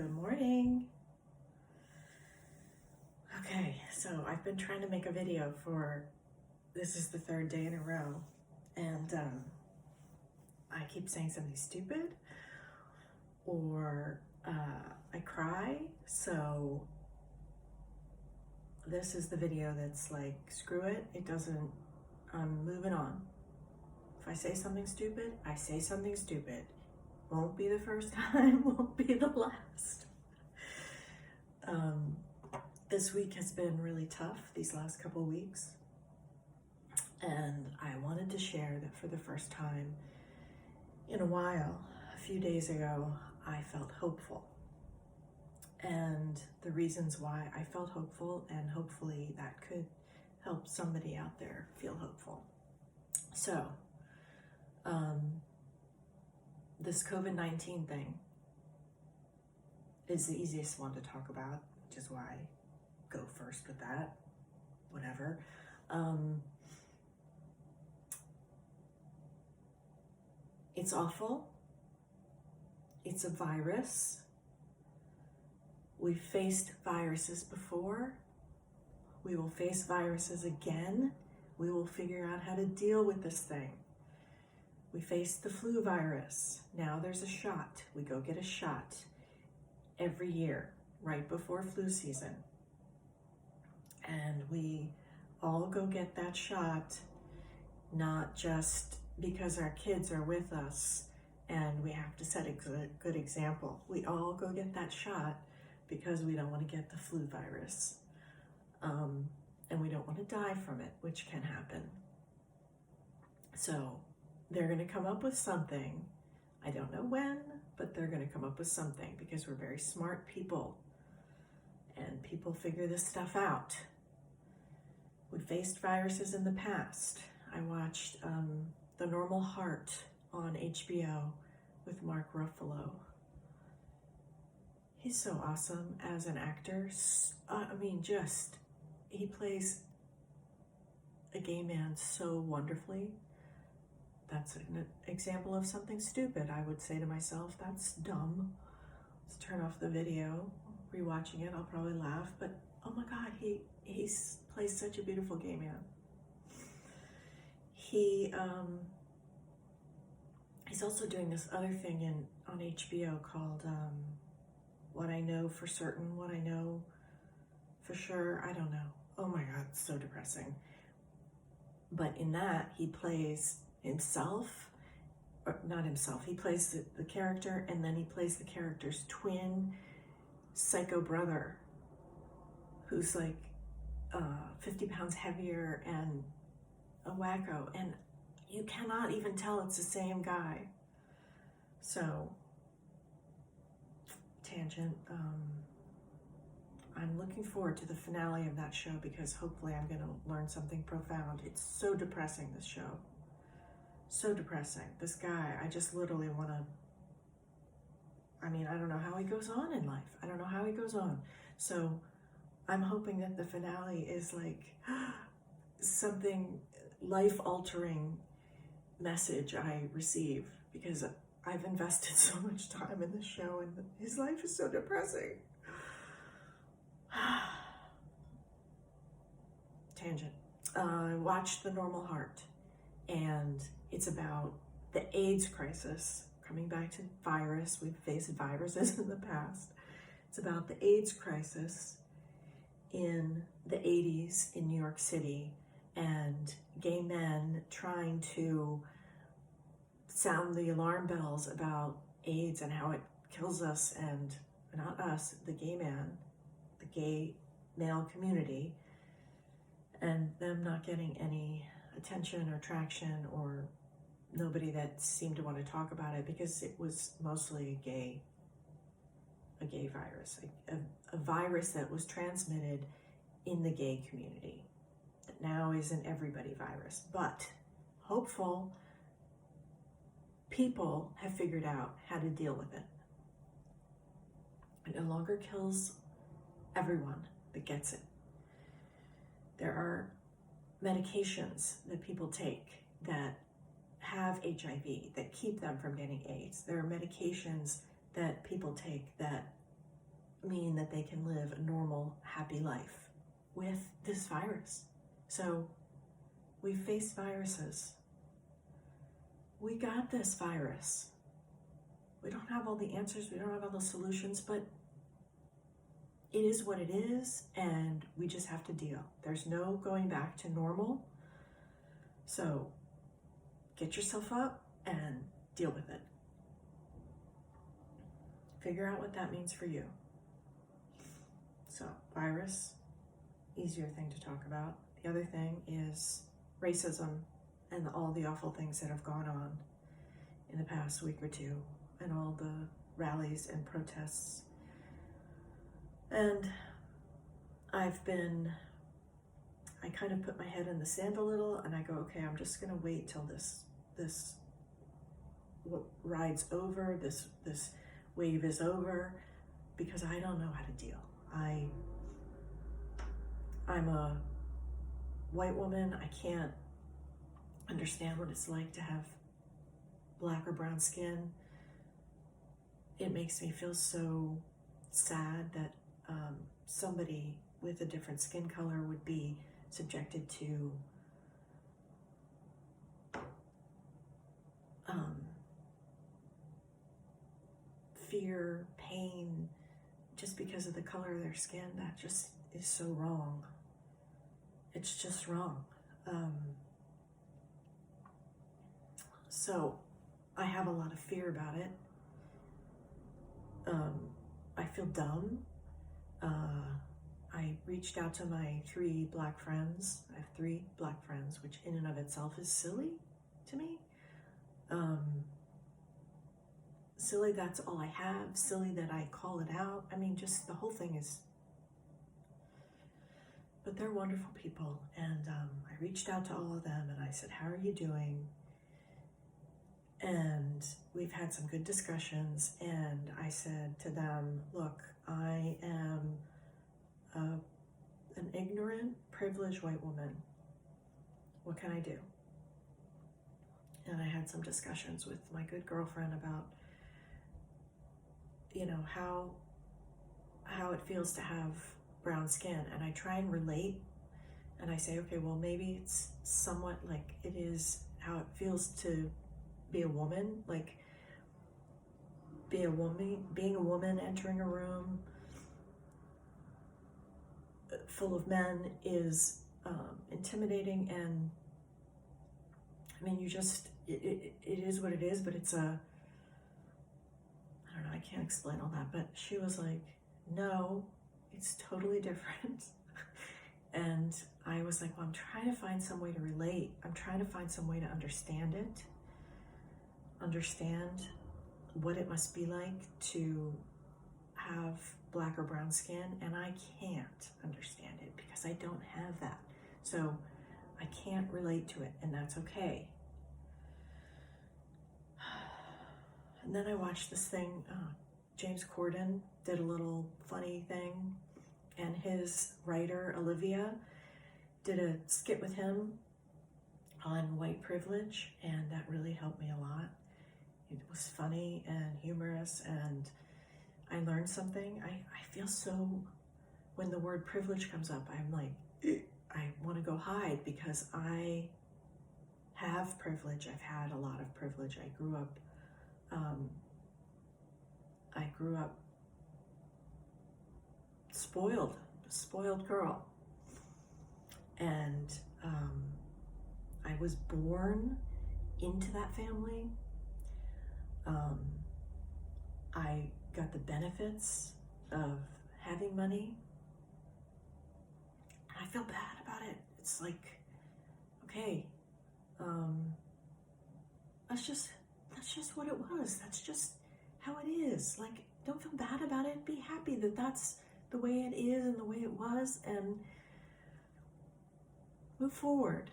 Good morning. Okay, so I've been trying to make a video this is the third day in a row, and I keep saying something stupid, or I cry, so this is the video that's like, screw it, I'm moving on. If I say something stupid, I say something stupid. Won't be the first time, won't be the last. This week has been really tough, these last couple weeks, and I wanted to share that for the first time in a while, a few days ago, I felt hopeful. And the reasons why I felt hopeful, and hopefully that could help somebody out there feel hopeful. So, this COVID-19 thing is the easiest one to talk about, which is why I go first with that, whatever. It's awful. It's a virus. We've faced viruses before. We will face viruses again. We will figure out how to deal with this thing. We faced the flu virus. Now there's a shot. We go get a shot every year, right before flu season. And we all go get that shot, not just because our kids are with us and we have to set a good example. We all go get that shot because we don't want to get the flu virus. And we don't want to die from it, which can happen. So they're going to come up with something. I don't know when, but they're going to come up with something because we're very smart people and people figure this stuff out. We faced viruses in the past. I watched The Normal Heart on HBO with Mark Ruffalo. He's so awesome as an actor. He plays a gay man so wonderfully. That's an example of something stupid. I would say to myself, that's dumb. Let's turn off the video. Rewatching it, I'll probably laugh, but oh my God, he plays such a beautiful gay man. He's also doing this other thing on HBO called What I Know for Certain, What I Know for Sure, I don't know. Oh my God, it's so depressing. But in that, he plays himself, or not himself, he plays the character, and then he plays the character's twin psycho brother, who's like 50 pounds heavier and a wacko, and you cannot even tell it's the same guy. So, tangent, I'm looking forward to the finale of that show because hopefully I'm going to learn something profound. It's so depressing, this show. So depressing. This guy, I just literally want to, I don't know how he goes on in life. I don't know how he goes on. So I'm hoping that the finale is like something life-altering message I receive, because I've invested so much time in this show and his life is so depressing. Tangent. I watched The Normal Heart, and it's about the AIDS crisis. Coming back to virus, we've faced viruses in the past. It's about the AIDS crisis in the 80s in New York City, and gay men trying to sound the alarm bells about AIDS and how it kills us, and not us, the gay man, the gay male community, and them not getting any attention or traction, or nobody that seemed to want to talk about it because it was mostly a gay virus, a virus that was transmitted in the gay community that now is an everybody virus. But hopeful people have figured out how to deal with it. It no longer kills everyone that gets it. There are medications that people take that have HIV, that keep them from getting AIDS. There are medications that people take that mean that they can live a normal, happy life with this virus. So we face viruses. We got this virus. We don't have all the answers, we don't have all the solutions, but it is what it is, and we just have to deal. There's no going back to normal. So get yourself up and deal with it. Figure out what that means for you. So, virus, easier thing to talk about. The other thing is racism and all the awful things that have gone on in the past week or two, and all the rallies and protests. And I kind of put my head in the sand a little, and I go, okay, I'm just gonna wait till this ride's over, this wave is over, because I don't know how to deal. I'm a white woman. I can't understand what it's like to have black or brown skin. It makes me feel so sad that somebody with a different skin color would be subjected to fear, pain, just because of the color of their skin. That just is so wrong. It's just wrong. So I have a lot of fear about it. I feel dumb. I reached out to my 3 black friends. I have 3 black friends, which in and of itself is silly to me. Silly that's all I have. Silly that I call it out. I mean, just the whole thing is... But they're wonderful people. And I reached out to all of them and I said, how are you doing? And we've had some good discussions, and I said to them, look, I am an ignorant, privileged white woman. What can I do? And I had some discussions with my good girlfriend about, you know, how it feels to have brown skin. And I try and relate, and I say, okay, well, maybe it's somewhat like it is how it feels to be a woman, like being a woman entering a room full of men is intimidating. And I mean, it is what it is, but it's I don't know, I can't explain all that. But she was like, no, it's totally different. And I was like, well, I'm trying to find some way to relate. I'm trying to find some way to understand it. Understand what it must be like to have black or brown skin, and I can't understand it because I don't have that. So I can't relate to it, and that's okay. And then I watched this thing, James Corden did a little funny thing, and his writer, Olivia, did a skit with him on white privilege, and that really helped me a lot. It was funny and humorous, and I learned something. I feel so, when the word privilege comes up, I'm like, I want to go hide, because I have privilege. I've had a lot of privilege. I grew up spoiled girl. And I was born into that family. I got the benefits of having money. And I feel bad about it. It's like, okay, that's just what it was. That's just how it is. Like, don't feel bad about it. Be happy that that's the way it is and the way it was, and move forward.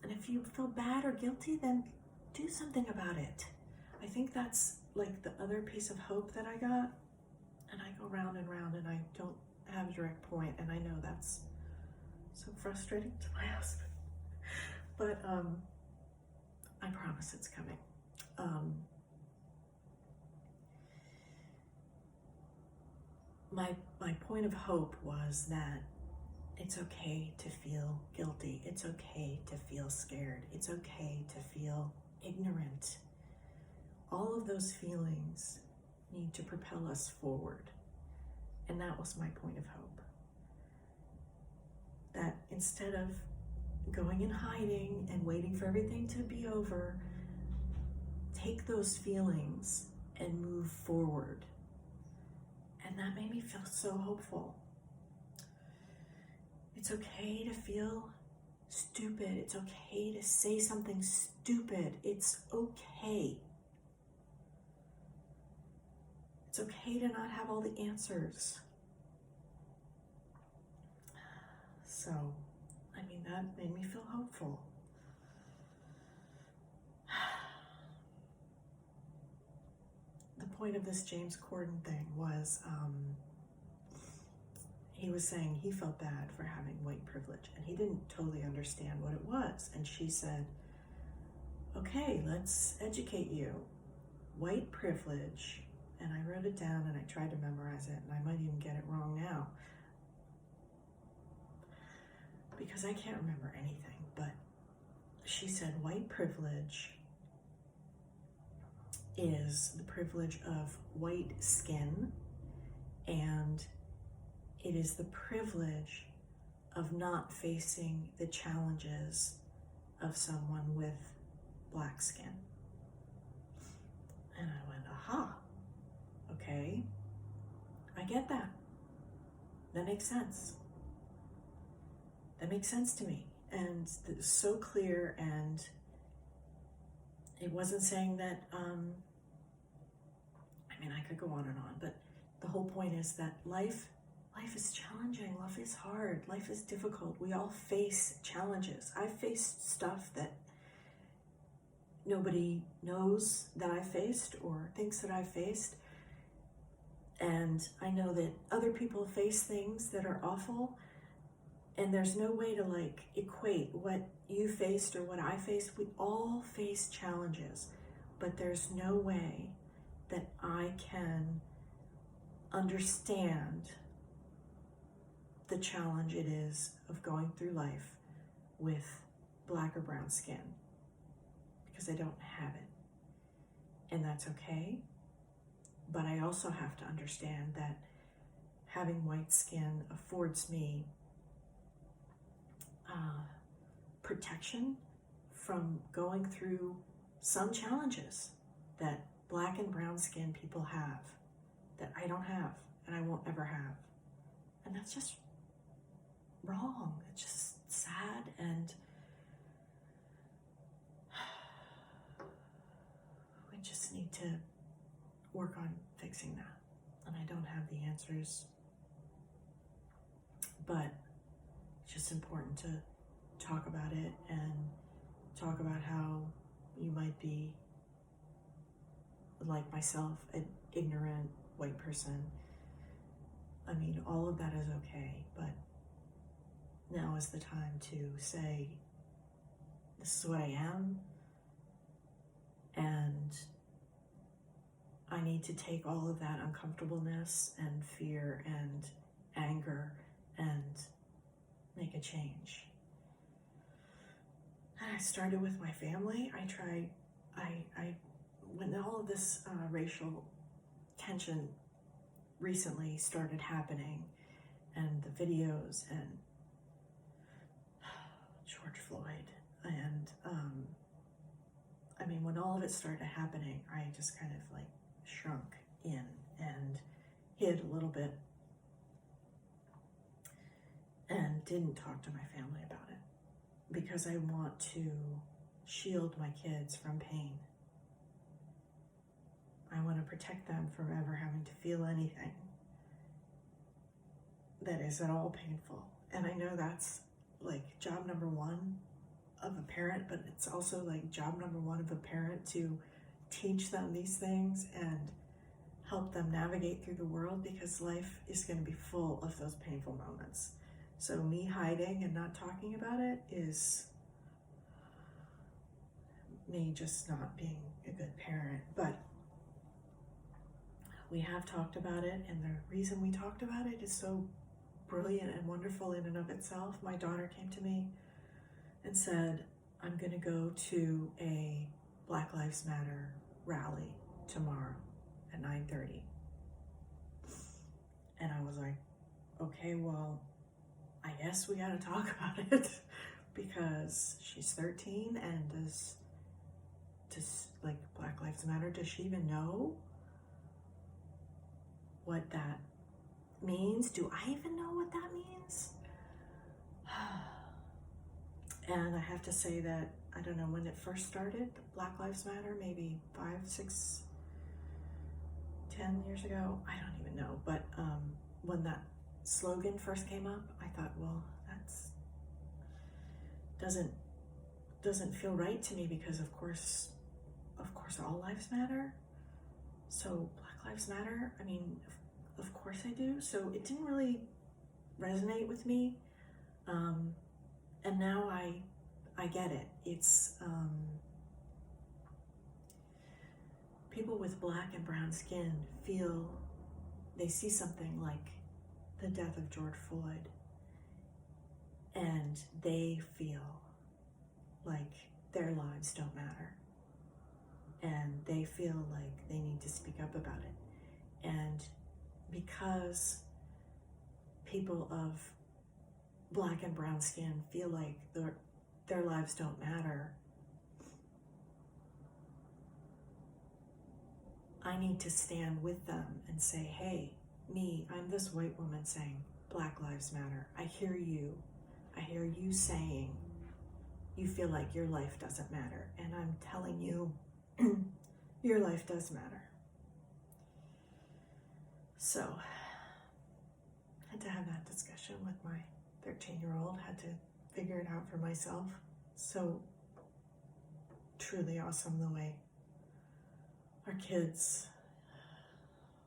And if you feel bad or guilty, then do something about it. I think that's like the other piece of hope that I got. And I go round and round, and I don't have a direct point, and I know that's so frustrating to my husband. But I promise it's coming. my point of hope was that it's okay to feel guilty. It's okay to feel scared. It's okay to feel ignorant. All of those feelings need to propel us forward. And that was my point of hope. That instead of going and hiding and waiting for everything to be over, take those feelings and move forward. And that made me feel so hopeful. It's okay to feel stupid. It's okay to say something stupid. It's okay. It's okay to not have all the answers. So, I mean, that made me feel hopeful. The point of this James Corden thing was, he was saying he felt bad for having white privilege, and he didn't totally understand what it was. And she said, okay, let's educate you. White privilege, and I wrote it down and I tried to memorize it, and I might even get it wrong now, because I can't remember anything, but she said white privilege is the privilege of white skin, and it is the privilege of not facing the challenges of someone with black skin. And I went, aha, okay, I get that. That makes sense. That makes sense to me. And it's so clear, and it wasn't saying that, I mean, I could go on and on, but the whole point is that life is challenging, life is hard, life is difficult. We all face challenges. I've faced stuff that nobody knows that I faced or thinks that I faced. And I know that other people face things that are awful, and there's no way to like equate what you faced or what I faced. We all face challenges, but there's no way that I can understand the challenge it is of going through life with black or brown skin, because I don't have it. And that's okay. But I also have to understand that having white skin affords me protection from going through some challenges that black and brown skin people have, that I don't have and I won't ever have. And that's just wrong. It's just sad, and we just need to work on fixing that. And I don't have the answers, but it's just important to talk about it and talk about how you might be, like myself, an ignorant white person. I mean, all of that is okay, but now is the time to say, this is what I am, and I need to take all of that uncomfortableness and fear and anger and make a change. And I started with my family. When all of this racial tension recently started happening, and the videos and George Floyd, and I mean, when all of it started happening, I just kind of like shrunk in and hid a little bit and didn't talk to my family about it, because I want to shield my kids from pain. I want to protect them from ever having to feel anything that is at all painful. And I know that's like job number one of a parent, but it's also like job number one of a parent to teach them these things and help them navigate through the world, because life is going to be full of those painful moments. So me hiding and not talking about it is me just not being a good parent. But we have talked about it, and the reason we talked about it is so brilliant and wonderful in and of itself. My daughter came to me and said, I'm going to go to a Black Lives Matter rally tomorrow at 9:30. And I was like, okay, well, I guess we got to talk about it because she's 13 and does like Black Lives Matter, does she even know what that means? Do I even know what that means? And I have to say that, I don't know, when it first started, Black Lives Matter, maybe 5, 6, 10 years ago, I don't even know, but when that slogan first came up, I thought, well, that's doesn't feel right to me, because of course all lives matter. So Black Lives Matter, I mean, of course I do. So it didn't really resonate with me, and now I get it. It's people with black and brown skin feel, they see something like the death of George Floyd, and they feel like their lives don't matter, and they feel like they need to speak up about it. And because people of black and brown skin feel like their lives don't matter, I need to stand with them and say, hey, I'm this white woman saying Black Lives Matter. I hear you. I hear you saying you feel like your life doesn't matter. And I'm telling you, your life does matter. So, I had to have that discussion with my 13-year-old, had to figure it out for myself. So truly awesome the way our kids,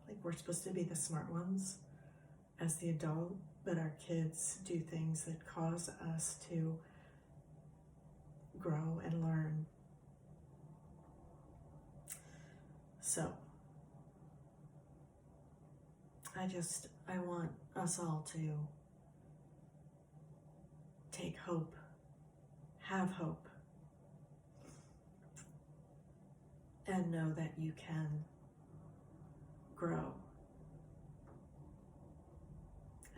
like, we're supposed to be the smart ones as the adult, but our kids do things that cause us to grow and learn. So I want us all to take hope, have hope, and know that you can grow.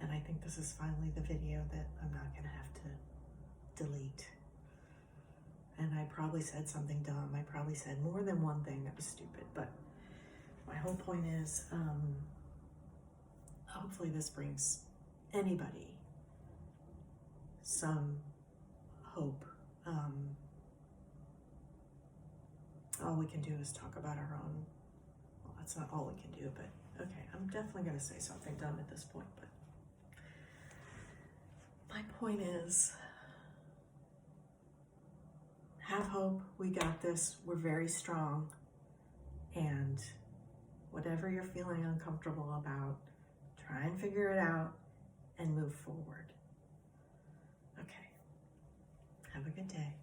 And I think this is finally the video that I'm not going to have to delete. And I probably said something dumb. I probably said more than one thing that was stupid. But my whole point is, hopefully this brings anybody some hope. All we can do is talk about our own. Well, that's not all we can do, but okay, I'm definitely going to say something dumb at this point. But my point is, have hope. We got this. We're very strong. And whatever you're feeling uncomfortable about, try and figure it out and move forward. Okay. Have a good day.